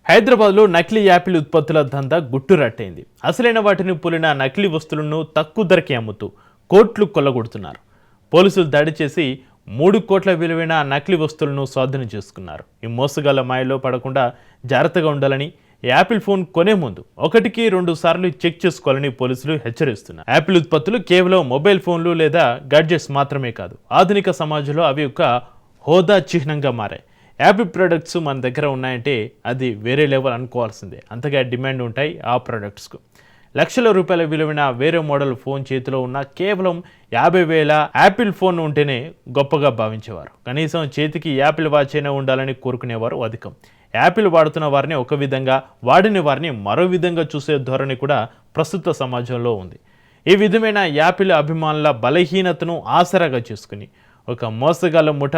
హైదరాబాద్లో నకిలీ యాపిల్ ఉత్పత్తుల దందా గుట్టురట్టయింది. అసలైన వాటిని పోలిన నకిలీ వస్తువులను తక్కువ ధరకే అమ్ముతూ కోట్లు కొల్లగొడుతున్నారు. పోలీసులు దాడి చేసి 3 కోట్ల విలువైన నకిలీ వస్తువులను స్వాధీనం చేసుకున్నారు. ఈ మోసగాళ్ల మాయలో పడకుండా జాగ్రత్తగా ఉండాలని, యాపిల్ ఫోన్ కొనే ముందు 1కి 2 సార్లు చెక్ చేసుకోవాలని పోలీసులు హెచ్చరిస్తున్నారు. యాపిల్ ఉత్పత్తులు కేవలం మొబైల్ ఫోన్లు లేదా గాడ్జెట్స్ మాత్రమే కాదు, ఆధునిక సమాజంలో అవి ఒక హోదా చిహ్నంగా మారాయి. యాపిల్ ప్రొడక్ట్స్ మన దగ్గర ఉన్నాయంటే అది వేరే లెవెల్ అనుకోవాల్సిందే. అంతగా డిమాండ్ ఉంటాయి ఆ ప్రొడక్ట్స్కు. లక్షల రూపాయల విలువైన వేరే మోడల్ ఫోన్ చేతిలో ఉన్న కేవలం 50,000 యాపిల్ ఫోన్ ఉంటేనే గొప్పగా భావించేవారు. కనీసం చేతికి యాపిల్ వాచ్ అయినా ఉండాలని కోరుకునేవారు అధికం. యాపిల్ వాడుతున్న వారిని ఒక విధంగా, వాడిని వారిని మరో విధంగా చూసే ధోరణి కూడా ప్రస్తుత సమాజంలో ఉంది. ఈ విధమైన యాపిల్ అభిమానుల బలహీనతను ఆసరాగా చేసుకుని ఒక మోసగాళ్ల ముఠ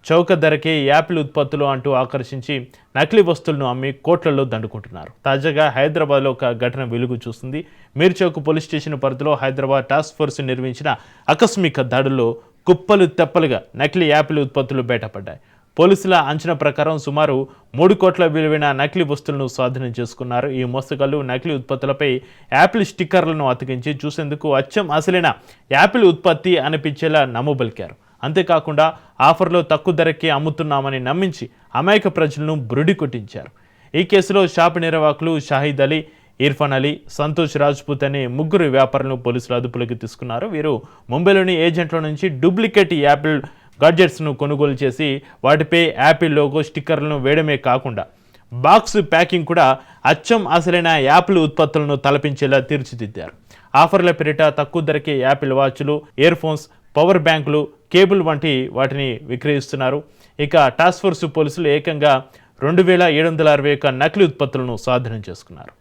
చౌక ధరకే యాపిల్ ఉత్పత్తులు అంటూ ఆకర్షించి నకిలీ వస్తువులను అమ్మి కోట్లలో దండుకుంటున్నారు. తాజాగా హైదరాబాద్లో ఒక ఘటన వెలుగు చూస్తుంది. మీర్చౌక్ పోలీస్ స్టేషన్ పరిధిలో హైదరాబాద్ టాస్క్ ఫోర్స్ నిర్వహించిన ఆకస్మిక దాడుల్లో కుప్పలు తెప్పలుగా నకిలీ యాపిల్ ఉత్పత్తులు బయటపడ్డాయి. పోలీసుల అంచనా ప్రకారం సుమారు 3 కోట్ల విలువైన నకిలీ వస్తువులను స్వాధీనం చేసుకున్నారు. ఈ మోసగాళ్లు నకిలీ ఉత్పత్తులపై యాపిల్ స్టిక్కర్లను అతికించి చూసేందుకు అచ్చం అసలైన యాపిల్ ఉత్పత్తి అనిపించేలా నమ్మబలికారు. అంతేకాకుండా ఆఫర్లో తక్కువ ధరకే అమ్ముతున్నామని నమ్మించి అమాయక ప్రజలను బురిడి కొట్టించారు. ఈ కేసులో షాప్ నిర్వాహకులు షాహిద్ అలీ, ఇర్ఫాన్ అలీ, సంతోష్ రాజ్పూత్ అనే 3 వ్యాపారులను పోలీసులు అదుపులోకి తీసుకున్నారు. వీరు ముంబైలోని ఏజెంట్ల నుంచి డూప్లికేట్ యాపిల్ గాడ్జెట్స్ను కొనుగోలు చేసి వాటిపై యాపిల్ లోగో స్టిక్కర్లను వేయడమే కాకుండా బాక్స్ ప్యాకింగ్ కూడా అచ్చం అసలైన యాపిల్ ఉత్పత్తులను తలపించేలా తీర్చిదిద్దారు. ఆఫర్ల పేరిట తక్కువ ధరకే యాపిల్ వాచ్లు, ఇయర్ ఫోన్స్, పవర్ బ్యాంకులు, కేబుల్ వంటి వాటిని విక్రయిస్తున్నారు. ఇక టాస్క్ ఫోర్స్ పోలీసులు ఏకంగా 2,761 నకిలీ ఉత్పత్తులను స్వాధీనం చేసుకున్నారు.